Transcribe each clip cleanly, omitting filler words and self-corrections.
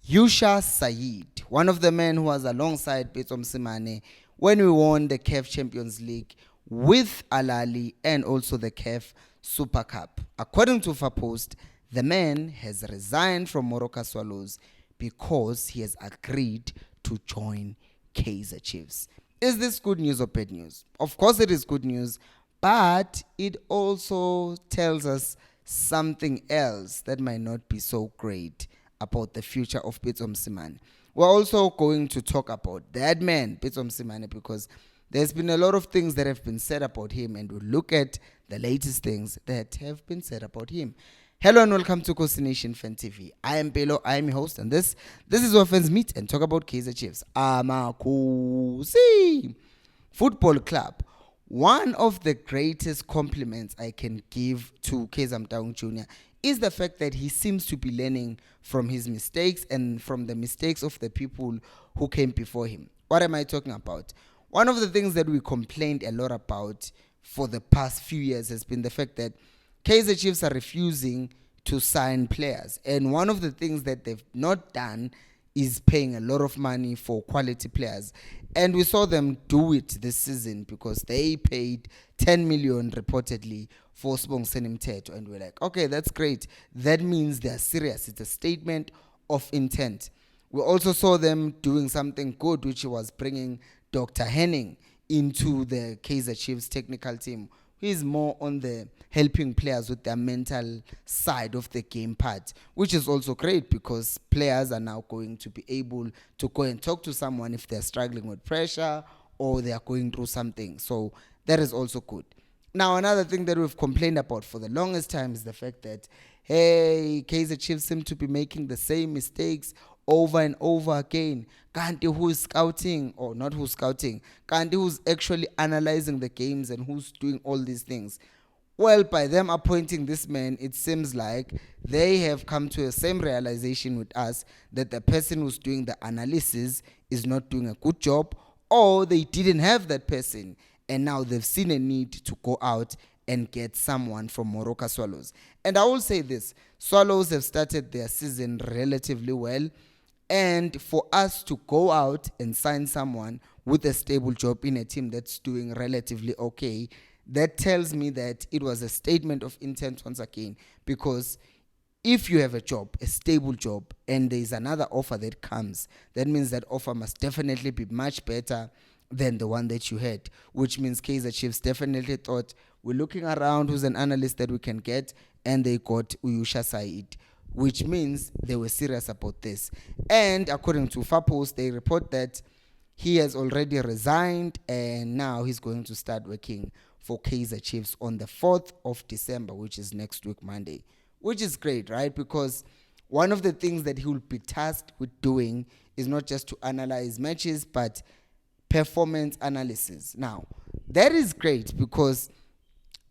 Yusha Saeed, one of the men who was alongside Pitso Mosimane when we won the CAF Champions League with Alali and also the CAF Super Cup. According to Fapost, the man has resigned from Moroka Swallows because he has agreed to join Kaizer Chiefs. Is this good news or bad news? Of course it is good news, but it also tells us something else that might not be so great about the future of Pitso Mosimane. We're also going to talk about that man, Pitso Mosimane, because there's been a lot of things that have been said about him, and we'll look at the latest things that have been said about him. Hello and welcome to Coast Nation Fan TV. I am Pelo, I am your host, and this is where fans meet and talk about Kaizer Chiefs. Amakusi Football Club. One of the greatest compliments I can give to Kaizer Motaung Jr. is the fact that he seems to be learning from his mistakes and from the mistakes of the people who came before him. What am I talking about? One of the things that we complained a lot about for the past few years has been the fact that Kaizer Chiefs are refusing to sign players. And one of the things that they've not done is paying a lot of money for quality players. And we saw them do it this season because they paid 10 million reportedly for Sibongiseni Mthetho. And we're like, okay, that's great. That means they're serious. It's a statement of intent. We also saw them doing something good, which was bringing Dr. Henning into the Kaizer Chiefs technical team. He's more on the helping players with their mental side of the game part, which is also great because players are now going to be able to go and talk to someone if they're struggling with pressure or they are going through something. So that is also good. Now, another thing that we've complained about for the longest time is the fact that, hey, Kaizer Chiefs seem to be making the same mistakes over and over again. Kanti who's scouting, or not who's scouting, Kanti who's actually analyzing the games and who's doing all these things. Well, by them appointing this man, it seems like they have come to the same realization with us that the person who's doing the analysis is not doing a good job, or they didn't have that person and now they've seen a need to go out and get someone from Moroka Swallows. And I will say this, Swallows have started their season relatively well. And for us to go out and sign someone with a stable job in a team that's doing relatively okay, that tells me that it was a statement of intent once again. Because if you have a job, a stable job, and there's another offer that comes, that means that offer must definitely be much better than the one that you had, which means Kaizer Chiefs definitely thought, we're looking around who's an analyst that we can get, and they got Yusha Saeed, which means they were serious about this. And according to Fapost, they report that he has already resigned and now he's going to start working for Kaizer Chiefs on the 4th of December, which is next week, Monday, which is great, right? Because one of the things that he will be tasked with doing is not just to analyze matches, but performance analysis. Now, that is great because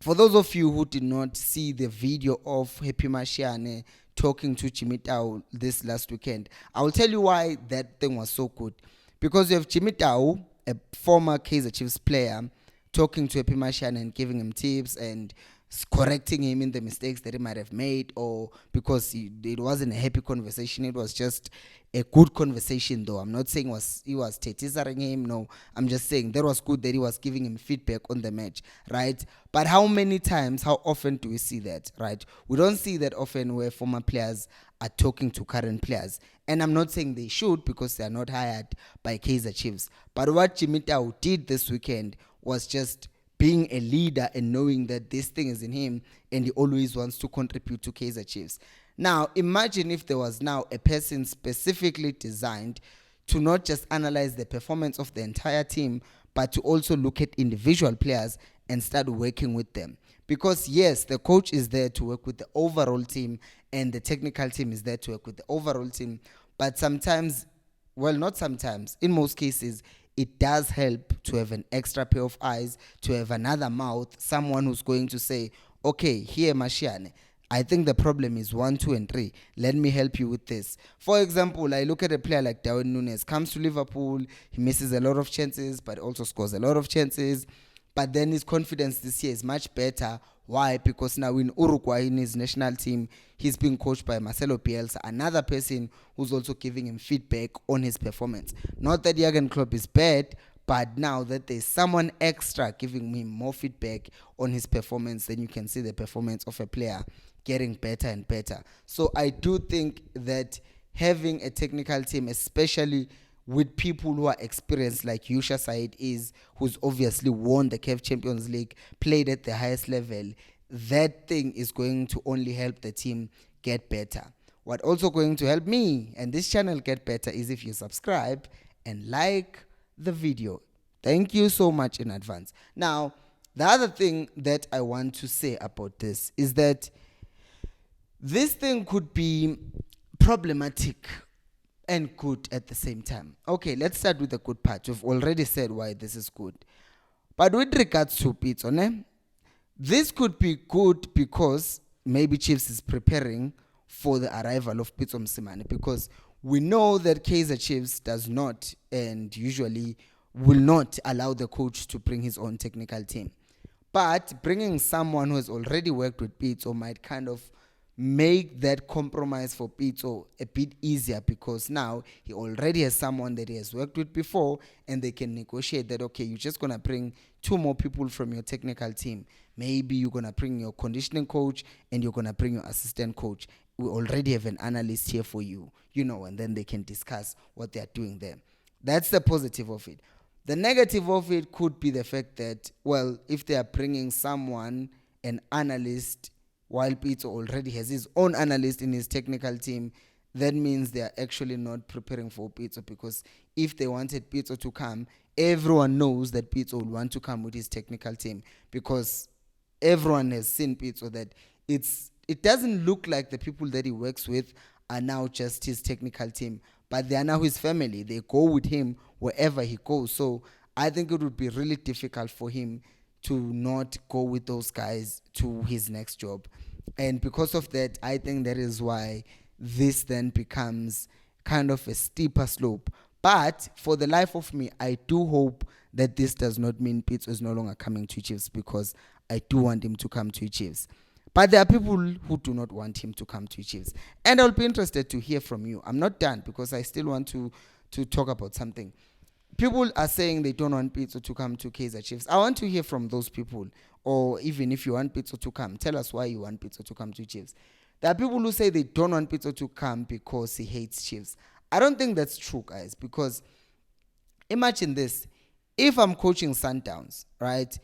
for those of you who did not see the video of Happy Mashiane talking to Chimitao this last weekend, I will tell you why that thing was so good. Because you have Chimitao, a former Kaizer Chiefs player, talking to Happy Mashiane and giving him tips and correcting him in the mistakes that he might have made, or because it wasn't a happy conversation, it was just a good conversation though. I'm not saying he was teasing him, no, I'm just saying that was good that he was giving him feedback on the match, right? But how many times, how often do we see that, right? We don't see that often where former players are talking to current players. And I'm not saying they should because they are not hired by Kaizer Chiefs. But what Chimitao did this weekend was just being a leader and knowing that this thing is in him and he always wants to contribute to Kaizer Chiefs. Now, imagine if there was now a person specifically designed to not just analyze the performance of the entire team, but to also look at individual players and start working with them. Because yes, the coach is there to work with the overall team and the technical team is there to work with the overall team. But sometimes, well, not sometimes, in most cases, it does help to have an extra pair of eyes, to have another mouth, someone who's going to say, okay, here, Mashiane, I think the problem is 1, 2, and 3. Let me help you with this. For example, I look at a player like Darwin Núñez, comes to Liverpool, he misses a lot of chances, but also scores a lot of chances. But then his confidence this year is much better. Why? Because now in Uruguay, in his national team, he's being coached by Marcelo Bielsa, another person who's also giving him feedback on his performance. Not that Jurgen Klopp is bad, but now that there's someone extra giving him more feedback on his performance, then you can see the performance of a player getting better and better. So I do think that having a technical team, especially with people who are experienced like Yusha Said is, who's obviously won the CAF Champions League, played at the highest level, that thing is going to only help the team get better. What also going to help me and this channel get better is if you subscribe and like the video. Thank you so much in advance. Now, the other thing that I want to say about this is that this thing could be problematic and good at the same time. Okay, let's start with the good part. We've already said why this is good. But with regards to Pitso, this could be good because maybe Chiefs is preparing for the arrival of Pitso Mosimane, because we know that Kaizer Chiefs does not and usually will not allow the coach to bring his own technical team. But bringing someone who has already worked with Pitso might kind of make that compromise for Pitso a bit easier, because now he already has someone that he has worked with before, and they can negotiate that, okay, you're just going to bring 2 more people from your technical team. Maybe you're going to bring your conditioning coach and you're going to bring your assistant coach. We already have an analyst here for you, and then they can discuss what they're doing there. That's the positive of it. The negative of it could be the fact that, well, if they are bringing someone, an analyst, while Pitso already has his own analyst in his technical team, that means they are actually not preparing for Pitso, because if they wanted Pitso to come, everyone knows that Pitso will want to come with his technical team, because everyone has seen Pitso that it doesn't look like the people that he works with are now just his technical team, but they are now his family. They go with him wherever he goes. So I think it would be really difficult for him to not go with those guys to his next job. And because of that, I think that is why this then becomes kind of a steeper slope. But for the life of me, I do hope that this does not mean Pitso is no longer coming to Chiefs, because I do want him to come to Chiefs. But there are people who do not want him to come to Chiefs. And I'll be interested to hear from you. I'm not done, because I still want to talk about something. People are saying they don't want Pitso to come to Kaizer Chiefs. I want to hear from those people. Or even if you want Pitso to come, tell us why you want Pitso to come to Chiefs. There are people who say they don't want Pitso to come because he hates Chiefs. I don't think that's true, guys, because imagine this. If I'm coaching Sundowns, right,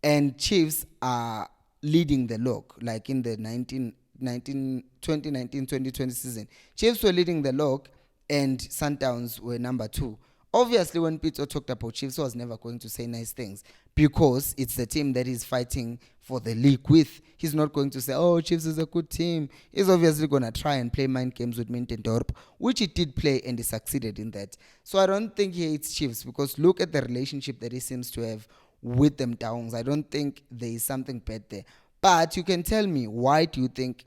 and Chiefs are leading the log, like in the 2019-2020 season, Chiefs were leading the log and Sundowns were number 2. Obviously, when Pitso talked about Chiefs, he was never going to say nice things, because it's the team that he's fighting for the league with. He's not going to say, oh, Chiefs is a good team. He's obviously going to try and play mind games with Mintendorp, which he did play, and he succeeded in that. So I don't think he hates Chiefs, because look at the relationship that he seems to have with them Downs. I don't think there is something bad there. But you can tell me, why do you think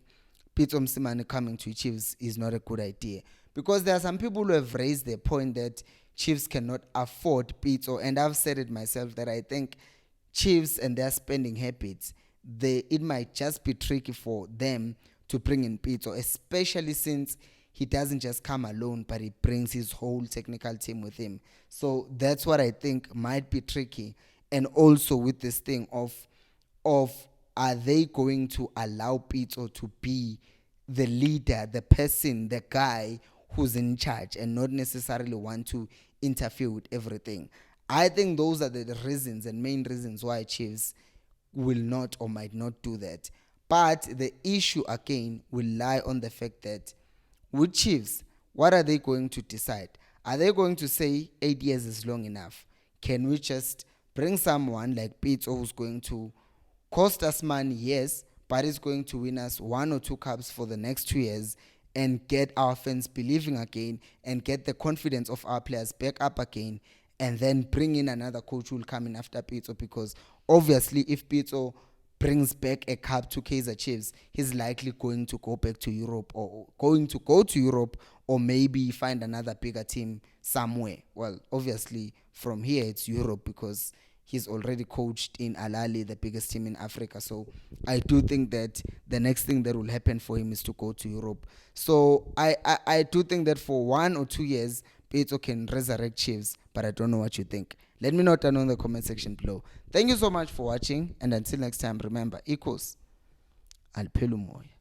Pitso Mosimane coming to Chiefs is not a good idea? Because there are some people who have raised the point that Chiefs cannot afford Pitso, and I've said it myself that I think Chiefs and their spending habits, it might just be tricky for them to bring in Pitso, especially since he doesn't just come alone, but he brings his whole technical team with him. So that's what I think might be tricky. And also with this thing of are they going to allow Pitso to be the leader, the person, the guy who's in charge, and not necessarily want to interfere with everything? I think those are the reasons and main reasons why Chiefs will not or might not do that. But the issue again will lie on the fact that with Chiefs, what are they going to decide? Are they going to say 8 years is long enough? Can we just bring someone like Pitso who's going to cost us money, yes, but is going to win us 1 or 2 cups for the next 2 years, and get our fans believing again, and get the confidence of our players back up again, and then bring in another coach who will come in after Pitso? Because obviously if Pitso brings back a cup to Kaizer Chiefs, he's likely going to go back to Europe, or going to go to Europe, or maybe find another bigger team somewhere. Well, obviously from here it's Europe, because He's already coached in Al Ahly, the biggest team in Africa. So I do think that the next thing that will happen for him is to go to Europe. So I do think that for 1 or 2 years, Pitso can resurrect Chiefs, but I don't know what you think. Let me know down in the comment section below. Thank you so much for watching, and until next time, remember, equals Alpelumoy.